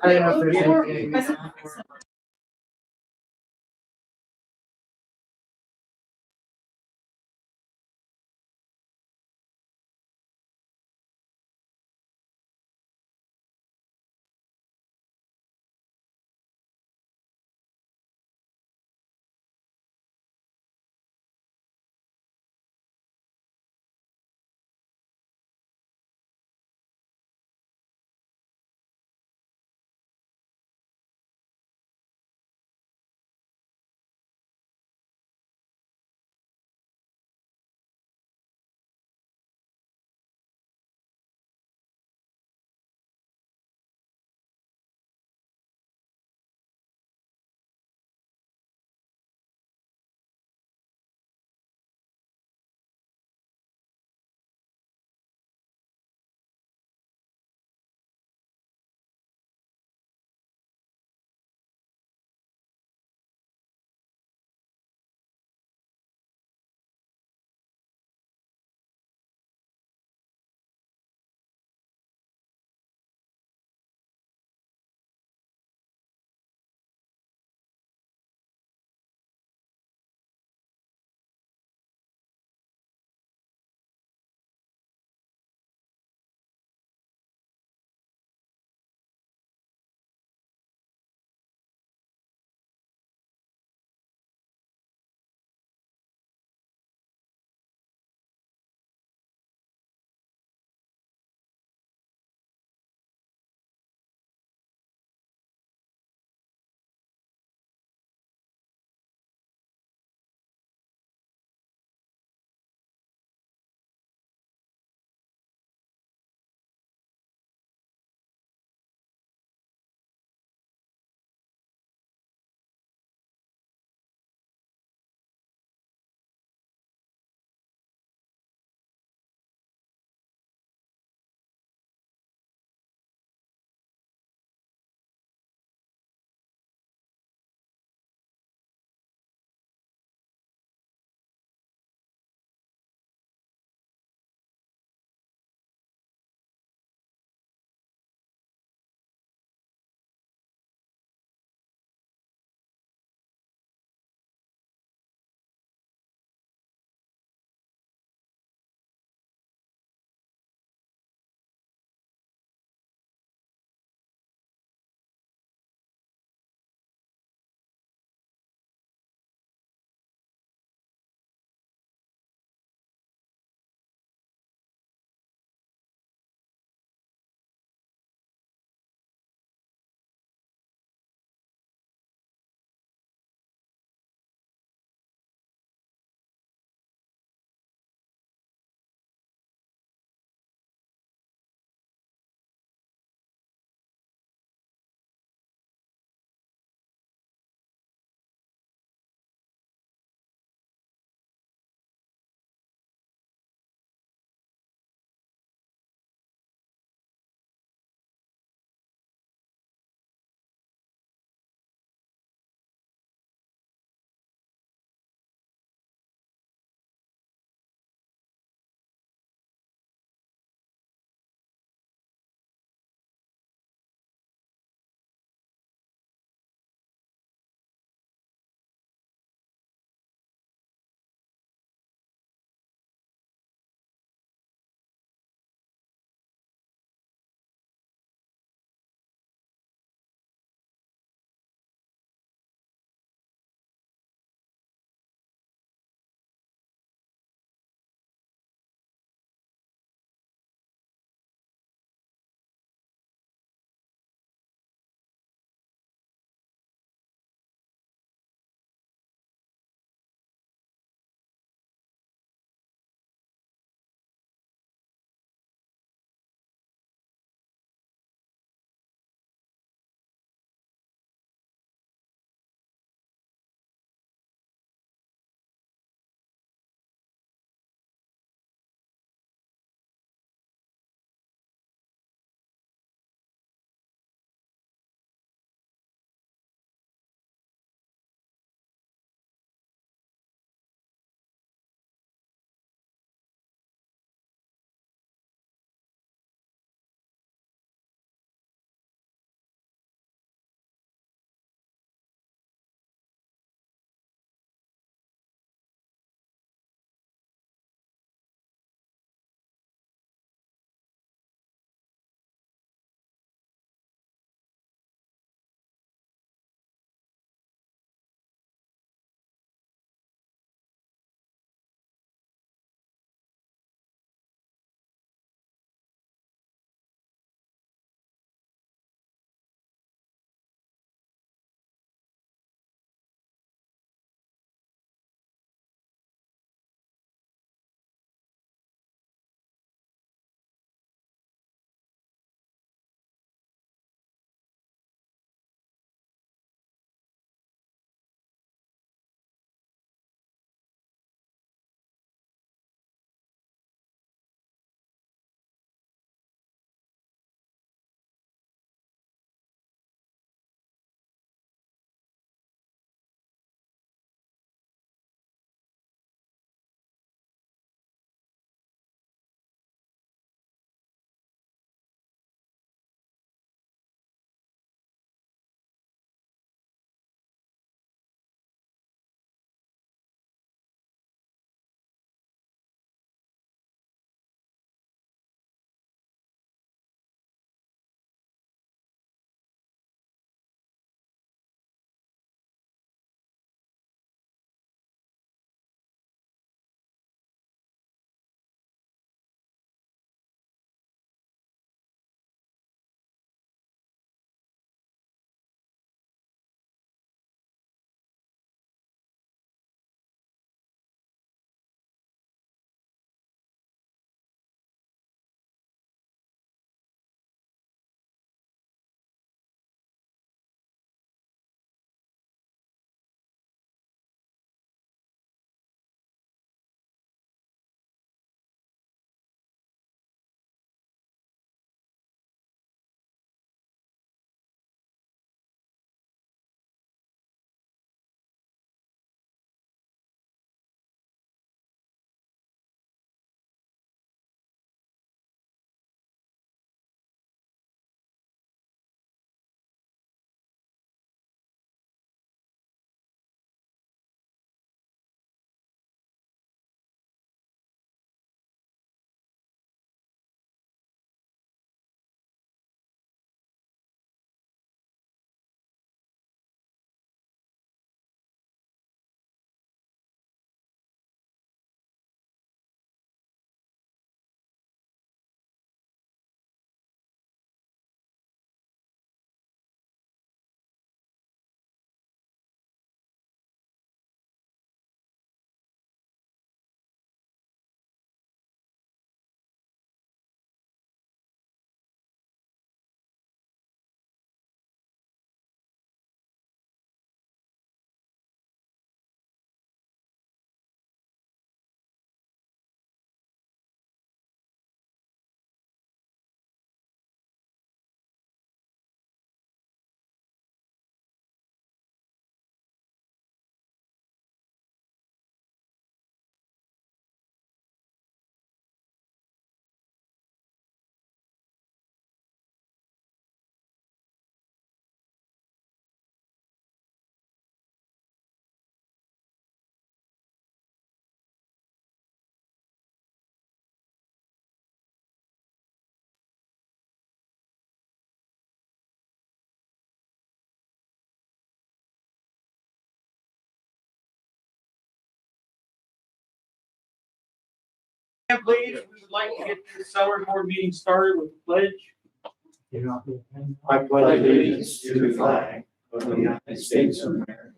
I don't know if there's anything. Please, we would like to get the salary board meeting started with the pledge. I pledge allegiance to the flag of the United States of America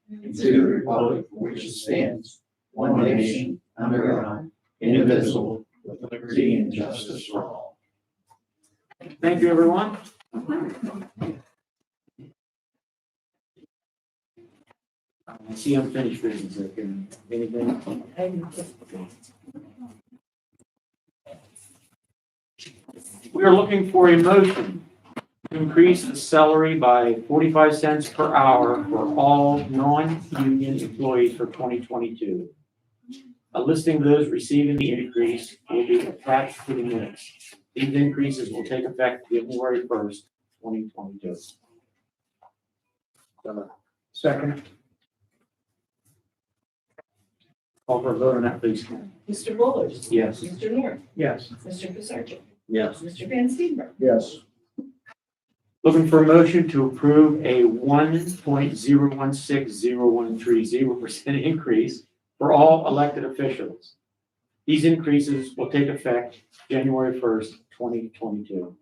and to the republic for which it stands, one nation, under God, indivisible, with liberty and justice for all. Thank you, everyone. I see unfinished business. Anything? We are looking for a motion to increase the salary by 45 cents per hour for all non-union employees for 2022. A listing of those receiving the increase will be attached to the minutes. These increases will take effect January 1st, 2022. Second. Call for a vote on that, please. Mr. Bullers. Yes. Mr. North. Yes. Mr. Pisarcik. Yes. Mr. Van Steenberg. Yes. Looking for a motion to approve a 1.0160130% increase for all elected officials. These increases will take effect January 1st, 2022.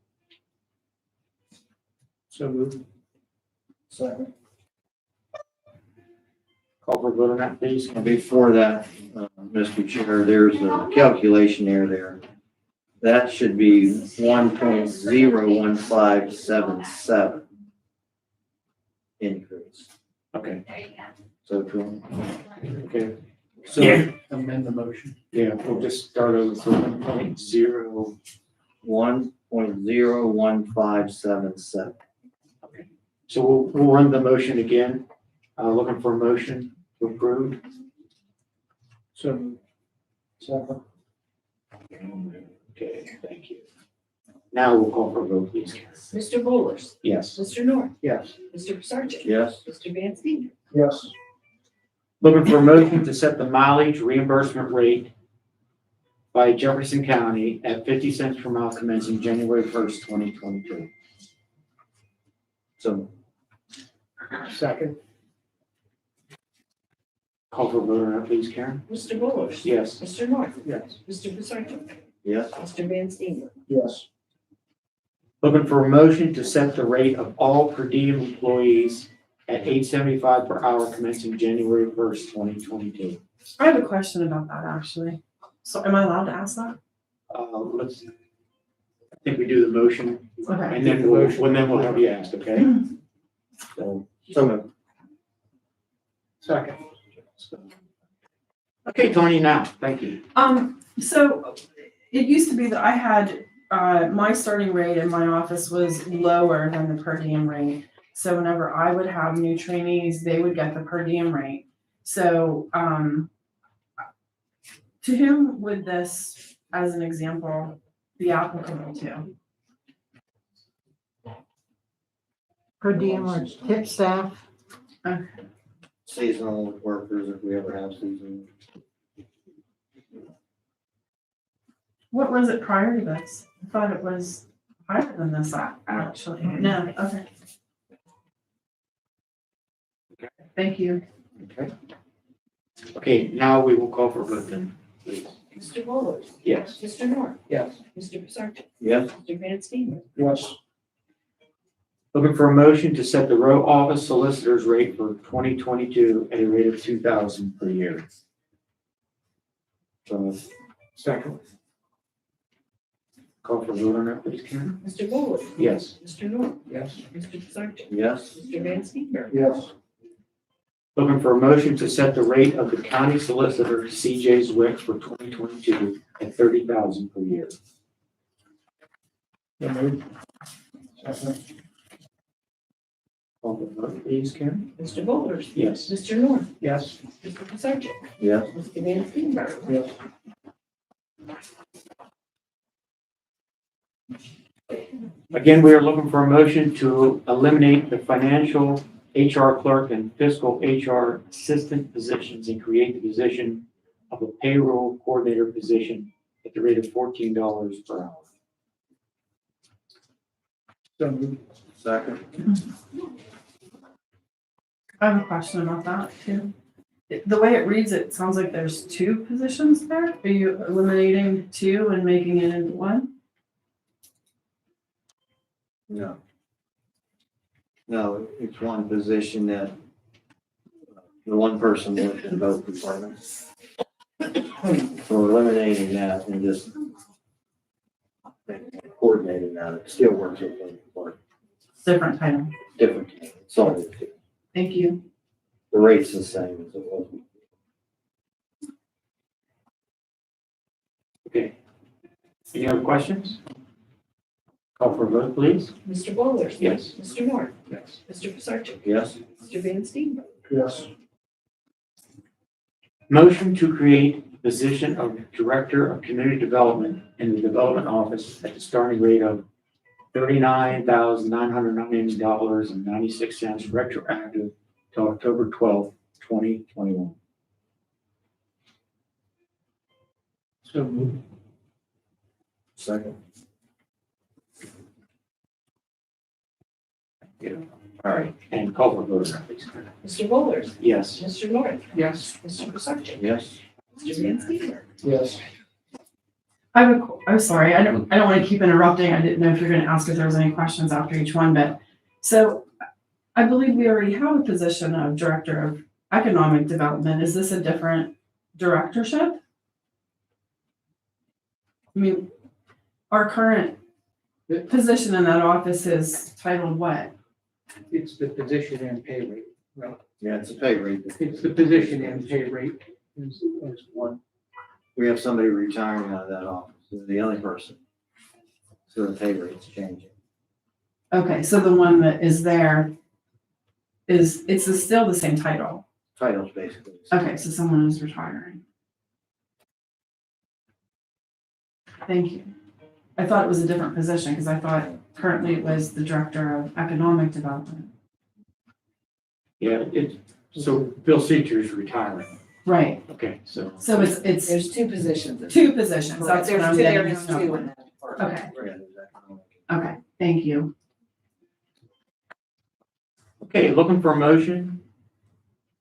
So moved. Second. Call for a vote on that, please. Before that, Mr. Chair, there's a calculation error there. That should be 1.01577 increase. Okay. So, Okay. So Amend the motion. yeah, we'll just start over for 1.0. 1.01577. Okay. So we'll run the motion again. Looking for a motion to approve. So. Second. Okay, thank you. Now we'll call for a vote, please. Mr. Bullers. Yes. Mr. North. Yes. Mr. Pisarcik. Yes. Mr. Van Steenberg. Yes. Looking for a motion to set the mileage reimbursement rate by Jefferson County at 50 cents per mile commencing January 1st, 2022. So, Second. Call for a vote on that, please, Karen. Mr. Bullers. Yes. Mr. North. Yes. Mr. Pisarcik. yes. Mr. Van Steenberg. Yes. Looking for a motion to set the rate of all per diem employees at $8.75 per hour commencing January 1st, 2022. I have a question about that, actually. So am I allowed to ask that? I think we do the motion Okay. and then we'll have you ask, okay? So, So, Second. okay, Tony, now, thank you. So it used to be that I had, my starting rate in my office was lower than the per diem rate. So whenever I would have new trainees, they would get the per diem rate. So, to whom would this, as an example, be applicable to? Per diem or tip staff, seasonal workers, if we ever have seasonal. What was it prior to this? I thought it was higher than this, actually. No, okay. Thank you. Okay. Okay, now we will call for a vote then, please. Mr. Bullers. Yes. Mr. North. Yes. Mr. Pisarcik. Yes. Mr. Van Steenberg. Yes. Looking for a motion to set the row office solicitor's rate for 2022 at a rate of $2,000 per year. So, Second. call for a vote on that, please, Karen. Mr. Bullers. Yes. Mr. North. Yes. Mr. Pisarcik. Yes. Mr. Van Steenberg. Yes. Looking for a motion to set the rate of the county solicitor, CJ Zwick, for 2022 at $30,000 per year. So moved. Second. Call for the vote, please, Karen. Mr. Bullers. Yes. Mr. North. Yes. Mr. Pisarcik. Yes. Mr. Van Steenberg. Yes. Again, we are looking for a motion to eliminate the financial HR clerk and fiscal HR assistant positions and create the position of a payroll coordinator position at the rate of $14 per hour. So moved. Second. I have a question about that too. the way it reads, it sounds like there's two positions there. Are you eliminating two and making it into one? No. No, it's one position that the one person works in both departments. So we're eliminating that and just coordinating that. It still works with both departments. Different title. Different. It's all different. Thank you. The rate's the same as it was. Okay. Any other questions? Call for a vote, please. Mr. Bowler? Yes. Mr. North? Yes. Mr. Pisarcik? Yes? Mr. Van Steenberg? Yes. Motion to create the position of Director of Community Development in the Development Office at the starting rate of $39,990.96 retroactive to October 12th, 2021. So moved. Second. All right, and call for a vote, please. Mr. Bowler? Yes. Mr. North? Yes. Mr. Pisarcik? Yes? Mr. Van Steenberg? Yes. I'm sorry, I don't want to keep interrupting. I didn't know if you're going to ask if there was any questions after each one, but so I believe we already have a position of Director of Economic Development. Is this a different directorship? I mean, our current position in that office is titled what? It's the position and pay rate, right? Yeah, it's a pay rate. It's the position and pay rate is one. We have somebody retiring out of that office. They're the only person. So the pay rate's changing. Okay, so the one that is there it's still the same title. Title's basically. Okay, so someone is retiring. Thank you. I thought it was a different position because I thought currently it was the Director of Economic Development. Yeah, so Bill Seacher is retiring. Right, Okay, so. so it's There's two positions. two positions, that's what I'm getting. There's two in that department. Okay, Yeah, there's economic. okay, thank you. Okay, looking for a motion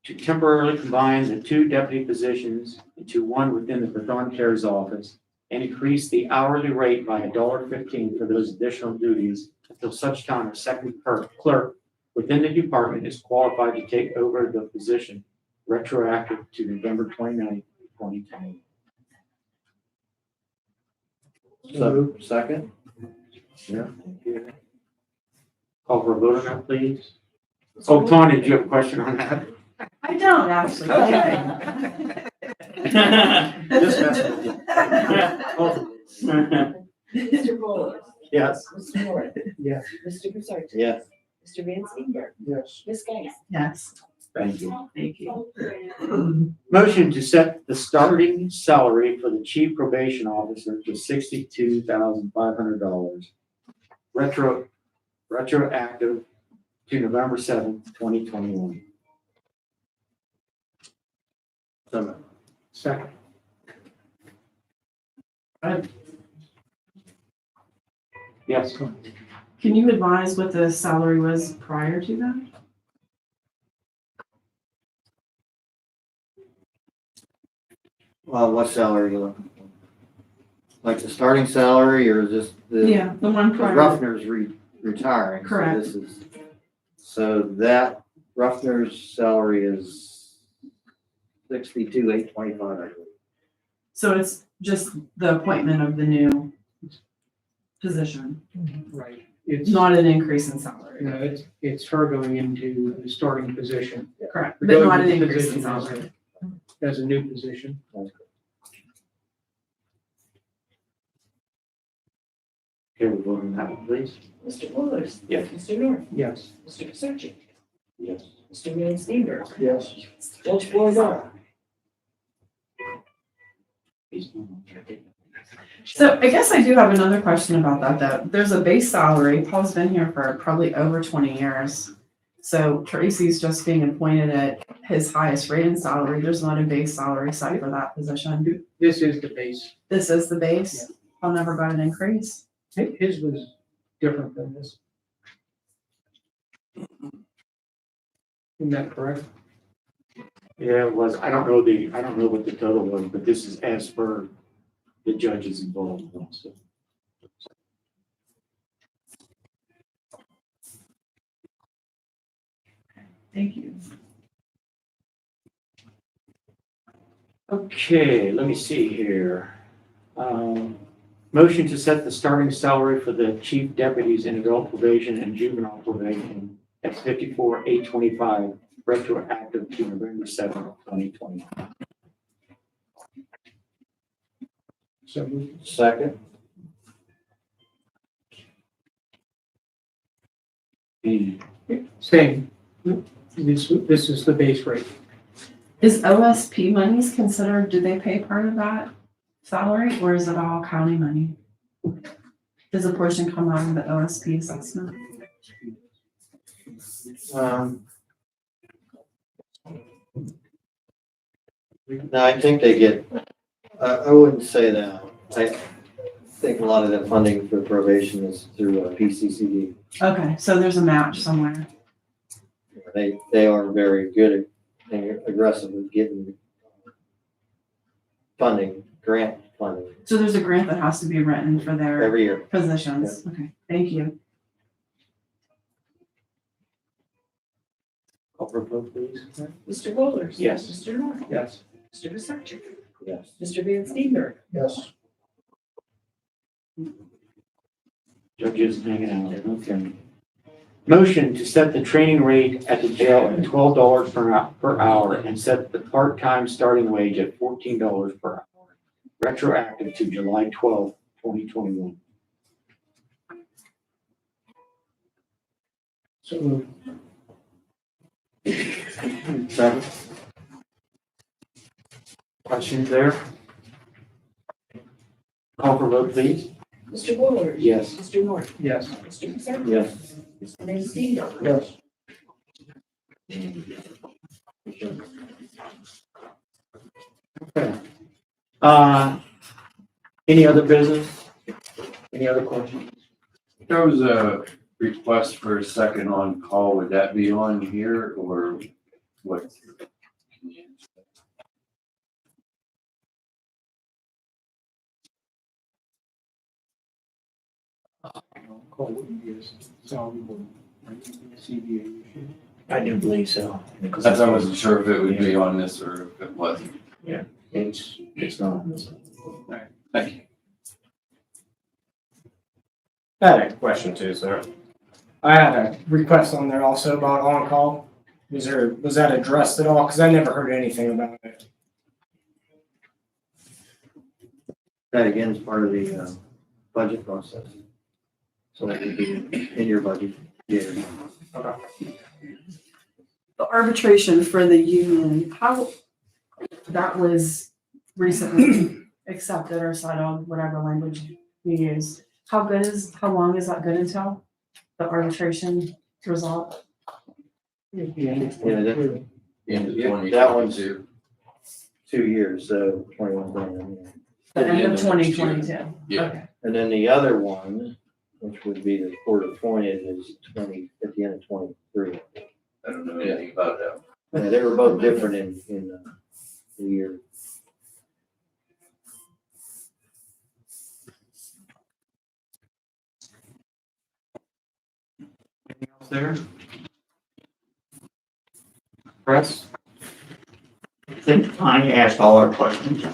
to temporarily combine the two deputy positions into one within the Berthon Cares office and increase the hourly rate by $1.15 for those additional duties until such time a second clerk within the department is qualified to take over the position retroactive to November 29th, 2020. So, second? Yeah. Call for a vote on that, please. Oh, Tanya, did you have a question on that? I don't actually. Just messing with you. Mr. Bowler? Yes. Mr. North? Yes. Mr. Pisarcik? Yes. Mr. Van Steenberg? Yes. Ms. Geis? Yes, Thank you. thank you. Motion to set the starting salary for the chief probation officer to $62,500. Retroactive to November 7th, 2021. So moved. Second. Yes. Can you advise what the salary was prior to that? Well, what salary are you looking for? Like the starting salary or is this the? Yeah, the one Because prior. Ruffner's retiring. so Correct. this is- So that Ruffner's salary is 62,825, I believe. So it's just the appointment of the new position, Right. It's, not an increase in salary. no, it's her going into the starting position. Correct, The but not an go-to increase in position salary. As a new position. Okay, we'll vote on that one, please. Mr. Bowler? Yes. Mr. North? Yes. Mr. Pisarcik? Yes. Mr. Van Steenberg? Yes. Judge Bordeaux? So I guess I do have another question about that, though. There's a base salary. Paul's been here for probably over 20 years. So Tracy's just being appointed at his highest rated salary. There's not a base salary set for that position. This is the base. This is the base. Paul never got an increase. His was different than this. Isn't that correct? Yeah, it was, I don't know what the total was, but this is as per the judges involved also. Thank you. Okay, let me see here. Motion to set the starting salary for the chief deputies in adult probation and juvenile probation at $54,825, retroactive to November 7th, 2020. So moved. Second? Same. This is the base rate. Is OSP monies considered, do they pay part of that salary or is it all county money? Does a portion come out of the OSP assessment? No, I think they get, I wouldn't say that. I think a lot of the funding for probation is through PCCD. Okay, so there's a match somewhere. They are very good and aggressive at getting funding, grant funding So there's a grant that has to be written for their every year. positions. Okay, thank you. Call for vote, please. Mr. Wallers? Yes. Mr. North? Yes. Mr. Vasacek? Yes. Mr. Van Steenberg? Yes. Judges hanging out, okay. Motion to set the training rate at the jail at $12 per hour and set the part-time starting wage at $14 per hour, retroactive to July 12th, 2021. So moved. Second? Questions there? Call for vote, please. Mr. Wallers? Yes. Mr. North? Yes. Mr. Vasacek? Yes. Mr. Van Steenberg? Yes. Any other business? Any other questions? There was a request for a second on call. Would that be on here or what? I do believe so. I wasn't sure if it would be on this or if it wasn't. It's not. Thank you. I had a question too, sir. I had a request on there also about on-call. Was that addressed at all? Because I never heard anything about it. That again is part of the budget process. So that would be in your budget. Yeah. The arbitration for the union, how, that was recently accepted or settled, whatever language you use. How long is that good until the arbitration result? Yeah, that, End of that one's 2022. 2 years, so 21 grand. The end of June. 2022? Yeah. Okay. And then the other one, which would be the court appointed, is at the end of 23. I don't know anything about that. Yeah, they were both different in the year. Anything else there? Press? I think Tanya asked all our questions. Good,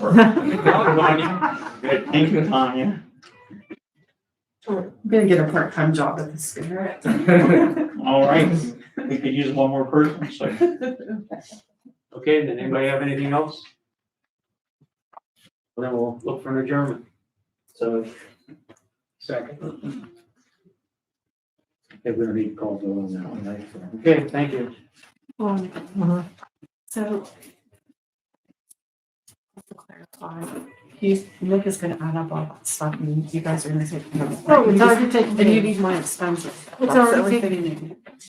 thank you, Tanya. I'm gonna get a part-time job at the Spirit. All right, we could use one more person, so. Okay, then anybody have anything else? Well, then we'll look for an adjournment. So Second. Okay, we don't need to call the on that one, right? Okay, thank you. So. To clarify, Nick is gonna add up all that stuff and you guys are gonna take. Oh, it's already taken And you care of. need my expenses. It's That's the already only taken- thing you need.